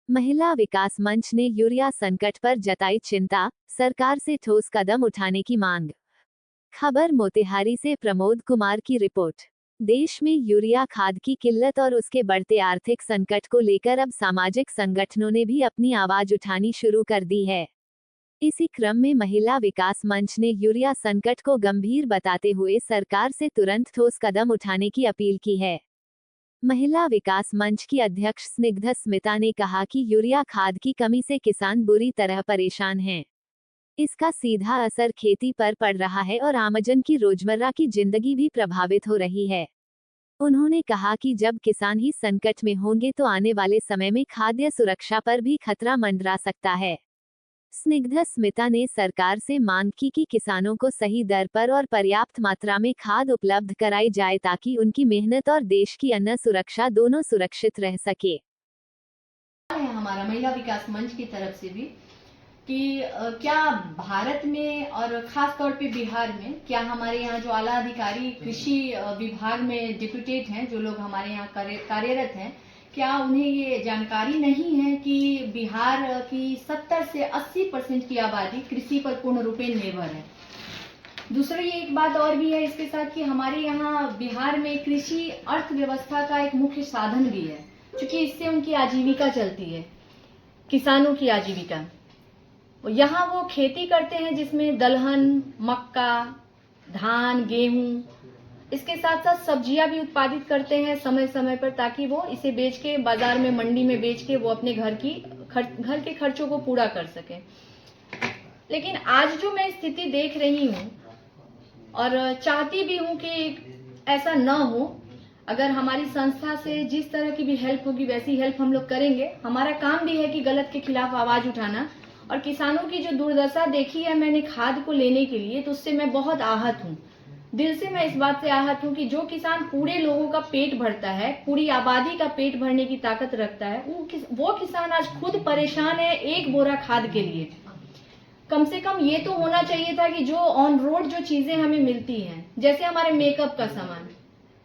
महिला विकास मंच ने यूरिया संकट पर जताई चिंता, सरकार से ठोस कदम उठाने की मांग। खबर मोतिहारी से प्रमोद कुमार की रिपोर्ट। देश में यूरिया खाद की किल्लत और उसके बढ़ते आर्थिक संकट को लेकर अब सामाजिक संगठनों ने भी अपनी आवाज उठानी शुरू कर दी है। इसी क्रम में महिला विकास मंच ने यूरिया संकट को गंभीर बताते हुए सरकार से तुरंत ठोस कदम उठाने की अपील की है। महिला विकास मंच की अध्यक्ष स्निग्धा स्मिता ने कहा कि यूरिया खाद की कमी से किसान बुरी तरह परेशान हैं। इसका सीधा असर खेती पर पड़ रहा है और आमजन की रोजमर्रा की जिंदगी भी प्रभावित हो रही है। उन्होंने कहा कि जब किसान ही संकट में होंगे तो आने वाले समय में खाद्य सुरक्षा पर भी खतरा मंडरा सकता है। स्निग्धा स्मिता ने सरकार से मांग की कि किसानों को सही दर पर और पर्याप्त मात्रा में खाद उपलब्ध कराई जाए ताकि उनकी मेहनत और देश की अन्न सुरक्षा दोनों सुरक्षित रह सके। है हमारा महिला विकास मंच की तरफ से भी कि क्या भारत में और खास तौर पे बिहार में क्या हमारे यहाँ जो आला अधिकारी कृषि विभाग में डिप्यूटेड हैं, जो लोग हमारे यहाँ कार्यरत हैं, क्या उन्हें ये जानकारी नहीं है कि बिहार की 70 से 80% की आबादी कृषि पर पूर्ण रूपेण निर्भर है। दूसरी एक बात और भी है इसके साथ कि हमारे यहाँ बिहार में कृषि अर्थव्यवस्था का एक मुख्य साधन भी है, क्योंकि इससे उनकी आजीविका चलती है, किसानों की आजीविका। यहाँ वो खेती करते हैं जिसमें दलहन, मक्का, धान, गेहूं, इसके साथ साथ सब्जियां भी उत्पादित करते हैं समय समय पर, ताकि वो इसे बेच के बाजार में, मंडी में बेच के वो अपने घर के खर्चों को पूरा कर सके। लेकिन आज जो मैं स्थिति देख रही हूँ और चाहती भी हूँ कि ऐसा न हो, अगर हमारी संस्था से जिस तरह की भी हेल्प होगी वैसी हेल्प हम लोग करेंगे। हमारा काम भी है कि गलत के खिलाफ आवाज उठाना। और किसानों की जो दुर्दशा देखी है मैंने खाद को लेने के लिए, तो उससे मैं बहुत आहत हूँ। दिल से मैं इस बात से आहत हूँ कि जो किसान पूरे लोगों का पेट भरता है, पूरी आबादी का पेट भरने की ताकत रखता है, वो किसान आज खुद परेशान है एक बोरा खाद के लिए। कम से कम ये तो होना चाहिए था कि जो ऑन रोड जो चीजें हमें मिलती हैं, जैसे हमारे मेकअप का सामान,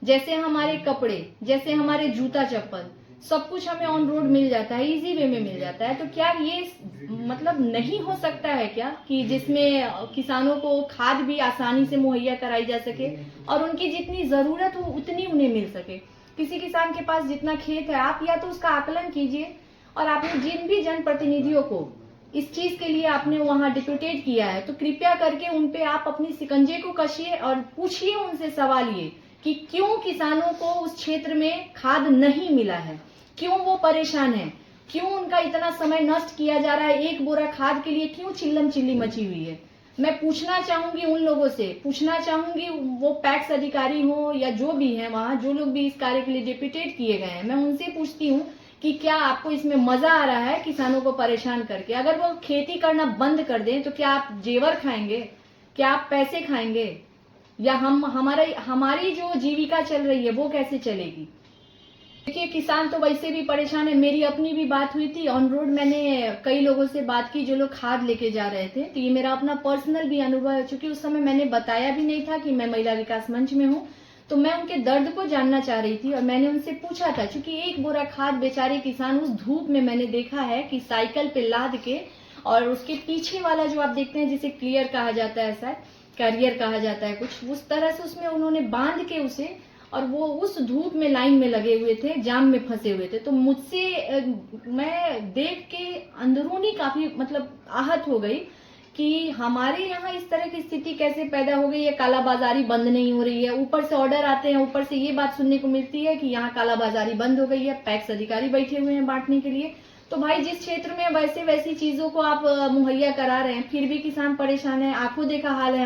जैसे हमारे कपड़े, जैसे हमारे जूता चप्पल, सब कुछ हमें ऑन रोड मिल जाता है, इजी वे में मिल जाता है। तो क्या ये मतलब नहीं हो सकता है क्या कि जिसमें किसानों को खाद भी आसानी से मुहैया कराई जा सके और उनकी जितनी जरूरत हो उतनी उन्हें मिल सके। किसी किसान के पास जितना खेत है, आप या तो उसका आकलन कीजिए, और आपने जिन भी जनप्रतिनिधियों को इस चीज के लिए आपने वहां डिप्यूटेट किया है, तो कृपया करके उनपे आप अपनी शिकंजे को कसिए और पूछिए उनसे सवाल ये कि क्यों किसानों को उस क्षेत्र में खाद नहीं मिला है, क्यों वो परेशान है, क्यों उनका इतना समय नष्ट किया जा रहा है, एक बोरा खाद के लिए क्यों चिल्लम चिल्ली मची हुई है। मैं पूछना चाहूंगी उन लोगों से, पूछना चाहूंगी वो पैक्स अधिकारी हो या जो भी है वहां, जो लोग भी इस कार्य के लिए डिप्यूटेट किए गए हैं, मैं उनसे पूछती हूँ कि क्या आपको इसमें मजा आ रहा है किसानों को परेशान करके। अगर वो खेती करना बंद कर दें तो क्या आप जेवर खाएंगे, क्या आप पैसे खाएंगे, या हमारी जो जीविका चल रही है वो कैसे चलेगी। देखिए, किसान तो वैसे भी परेशान है। मेरी अपनी भी बात हुई थी ऑन रोड, मैंने कई लोगों से बात की जो लोग खाद लेके जा रहे थे, तो ये मेरा अपना पर्सनल भी अनुभव है। चूंकि उस समय मैंने बताया भी नहीं था कि मैं महिला विकास मंच में हूँ, तो मैं उनके दर्द को जानना चाह रही थी और मैंने उनसे पूछा था, क्योंकि एक बोरा खाद बेचारे किसान उस धूप में, मैंने देखा है कि साइकिल पे लाद के, और उसके पीछे वाला जो आप देखते हैं जिसे क्लियर कहा जाता है, ऐसा कैरियर कहा जाता है कुछ, उस तरह से उसमें उन्होंने बांध के उसे, और वो उस धूप में लाइन में लगे हुए थे, जाम में फंसे हुए थे। तो मुझसे मैं देख के अंदरूनी काफी आहत हो गई कि हमारे यहाँ इस तरह की स्थिति कैसे पैदा हो गई है। कालाबाजारी बंद नहीं हो रही है, ऊपर से ऑर्डर आते हैं, ऊपर से ये बात सुनने को मिलती है कि यहाँ कालाबाजारी बंद हो गई है, पैक्स अधिकारी बैठे हुए हैं बांटने के लिए। तो भाई, जिस क्षेत्र में वैसी चीजों को आप मुहैया करा रहे हैं, फिर भी किसान परेशान है, आंखों देखा हाल है।